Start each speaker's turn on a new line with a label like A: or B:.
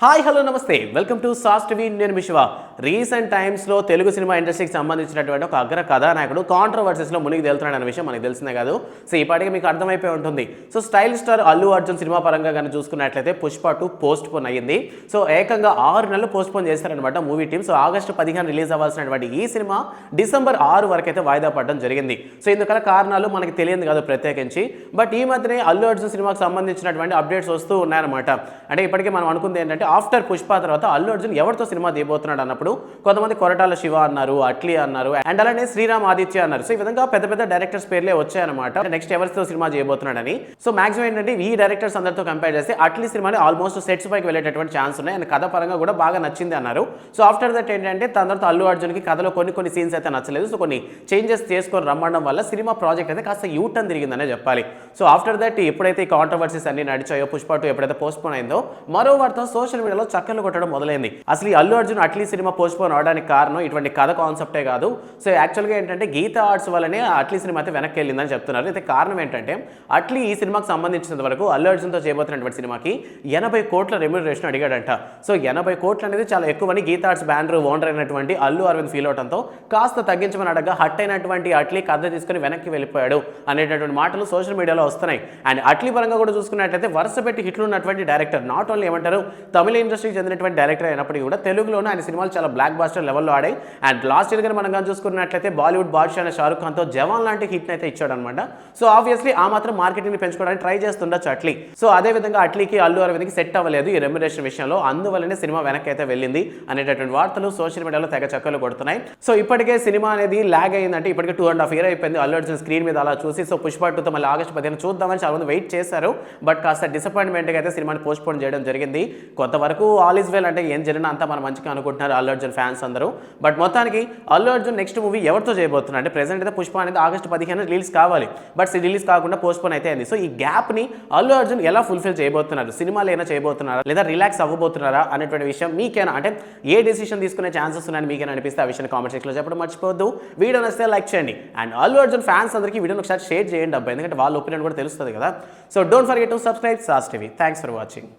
A: Hi hello నమస్తే welcome to sauce TV. నేను మీ Shiva. Recent టైమ్స్లో తెలుగు సినిమా ఇండస్ట్రీకి సంబంధించినటువంటి ఒక అగ్ర కథానాయకుడు కాంట్రవర్సీస్లో మునిగి తేలుతున్నాడు అనే విషయం మనకు తెలిసిందే కాదు. సో ఈ పాటికి మీకు అర్థమైపోయి ఉంటుంది. So style star Allu Arjun సినిమా పరంగా కానీ చూసుకున్నట్లయితే పుష్ప 2 పోస్ట్ పోన్ అయ్యింది. సో ఏకంగా 6 నెలలు పోస్ట్ పోన్ చేస్తారనమాట movie team. So August 15 release అవ్వాల్సినటువంటి ఈ సినిమా డిసెంబర్ 6 వరకు అయితే వాయిదా పడడం జరిగింది. సో ఇందుకల కారణాలు మనకి తెలియదు కాదు ప్రత్యేకించి. బట్ ఈ మధ్యనే అల్లు అర్జున్ సినిమాకి సంబంధించినటువంటి అప్డేట్స్ వస్తూ ఉన్నాయన్నమాట. అంటే ఇప్పటికీ మనం అనుకుంది ఏంటంటే ఆఫ్టర్ పుష్ప తర్వాత అల్లు అర్జున్ ఎవరితో సినిమా తీయబోతున్నాడు అన్నప్పుడు కొంతమంది కొరటాల శివ అన్నారు, అట్లీ అన్నారు, అండ్ అలానే శ్రీరామ్ ఆదిత్య అన్నారు. సో ఈ విధంగా పెద్ద పెద్ద డైరెక్టర్స్ పేర్లే వచ్చాయన్నమాట. నెక్స్ట్ ఎవరితో సినిమా చేయబోతున్నాడని. సో మాక్సిమం ఏంటంటే ఈ డైరెక్టర్స్ అందరితో కంపేర్ చేస్తే అట్లీ సినిమాని ఆల్మోస్ట్ సెట్స్ పైకి వెళ్ళేటటువంటి ఛాన్స్ ఉన్నాయి. అండ్ కథ పరంగా కూడా బాగా నచ్చింది అన్నారు. సో ఆఫ్టర్ దట్ ఏంటంటే తన తర్వాత అల్లు అర్జున్కి కథలో కొన్ని సీన్స్ అయితే నచ్చలేదు. సో కొన్ని చేంజెస్ చేసుకొని రమ్మడం వల్ల సినిమా ప్రాజెక్ట్ అయితే కాస్త యూటర్న్ తిరిగిందనే చెప్పాలి. సో ఆఫ్టర్ దట్ ఎప్పుడైతే ఈ కాంట్రవర్సీస్ అన్ని నడిచాయో, పుష్ప 2 ఎప్పుడైతే పోస్ట్ పోన్ అయిందో మరో వార్త సోషల్ మీడియాలో చక్కర్లు కొట్టడం మొదలైంది. అసలు ఈ Allu Arjun Atlee cinema post phone అవడానికి కారణం ఇటువంటి కథ కాన్సెప్టే కాదు. సో యాక్చువల్గా ఏంటంటే గీతా ఆర్ట్స్ వల్లనే అట్లీ సినిమా అయితే వెనక్కి వెళ్ళిందని చెప్తున్నారు. అయితే కారణం ఏంటంటే అట్లీ ఈ సినిమాకి సంబంధించినంత వరకు అల్లు అర్జున్తో చేయబోతున్నటువంటి సినిమాకి 80 కోట్ల రెమ్యూనరేషన్ అడిగాడంట. సో 80 కోట్లు అనేది చాలా ఎక్కువని గీతా ఆర్ట్స్ బ్యానర్ ఓనర్ అయినటువంటి అల్లు అరవింద్ ఫీల్ అవడంతో కాస్త తగ్గించమని అడగా హట్ అయినటువంటి అట్లీ కథ తీసుకుని వెనక్కి వెళ్ళిపోయాడు అనేటటువంటి మాటలు సోషల్ మీడియాలో వస్తున్నాయి. అండ్ అట్లీ పరంగా కూడా చూసుకున్నట్లయితే వరుస పెట్టి హిట్లు ఉన్నటువంటి డైరెక్టర్, నాట్ ఓన్లీ ఏమంటారు తమిళ ఇండస్ట్రీకి చెందినటువంటి డైరెక్టర్ అయినప్పటికీ కూడా తెలుగులోనే ఆయన సినిమాలు చాలా బ్లాక్ బాస్టర్ లెవెల్లో ఆడాయి. అండ్ లాస్ట్ ఇయర్ కానీ మనం కానీ చూసుకున్నట్లయితే బాలీవుడ్ బాద్షా అనే షారుఖ్ ఖాన్తో జవాన్ లాంటి హిట్ అయితే ఇచ్చాడు అనమాట. సో ఆబ్వియస్లీ ఆ మాత్రం మార్కెటింగ్ పెంచుకోవడానికి ట్రై చేస్తుండొచ్చు అట్లీ. సో అదే విధంగా అట్లీకి అల్లు అరవింద్కి సెట్ అవ్వలేదు ఈ రెమ్యునరేషన్ విషయంలో, అందువల్లనే సినిమా వెనక్కి అయితే వెళ్ళింది అనేటటువంటి వార్తలు సోషల్ మీడియాలో తెగ చక్కలు కొడుతున్నాయి. సో ఇప్పటికే సినిమా అనేది ల్యాగ్ అయిందంటే ఇప్పటికే 2.5 years అయిపోయింది అల్లు అర్జున్ స్క్రీన్ మీద అలా చూసి. సో పుష్ప 2తో మళ్ళీ ఆగస్టు 15 చూద్దామని చాలా మంది వెయిట్ చేశారు. బట్ కాస్త డిసప్పాయింట్మెంట్గా అయితే సినిమాని పోస్ట్ పోన్ చేయడం జరిగింది. కొంతవరకు ఆల్ ఈజ్ వెల్, అంటే ఏం జరిగినా అంతా మనం మంచిగా అనుకుంటున్నారు అల్లు అర్జున్ ఫ్యాన్స్ అందరూ. బట్ మొత్తానికి అల్లు అర్జున్ నెక్స్ట్ మూవీ ఎవరితో చేయబోతున్నారు అంటే ప్రెసెంట్ అయితే పుష్ప అనేది ఆగస్టు 15 రిలీజ్ కావాలి. బట్ రిలీజ్ కాకుండా పోస్ట్ పోన్ అయితే అయింది. సో ఈ గ్యాప్ని అల్లు అర్జున్ ఎలా ఫుల్ఫిల్ చేయబోతున్నారు, సినిమాలు అయినా చేయబోతున్నారా లేదా రిలాక్స్ అవ్వబోతున్నారా అనేటువంటి విషయం మీకేనా, అంటే ఏ డెసిషన్ తీసుకునే ఛాన్సెస్ ఉన్నాయని మీకేనా అనిపిస్తే ఆ విషయాన్ని కామెంట్ సెక్షన్లో చెప్పడం మర్చిపోవద్దు. వీడియో నచ్చితే లైక్ చేయండి. అండ్ అల్లు అర్జున్ ఫ్యాన్స్ అందరికీ వీడియోని ఒకసారి షేర్ చేయండి అబ్బా, ఎందుకంటే వాళ్ళ ఒపీనియన్ కూడా తెలుస్తుంది కదా. So don't forget to subscribe sauce TV. Thanks for watching.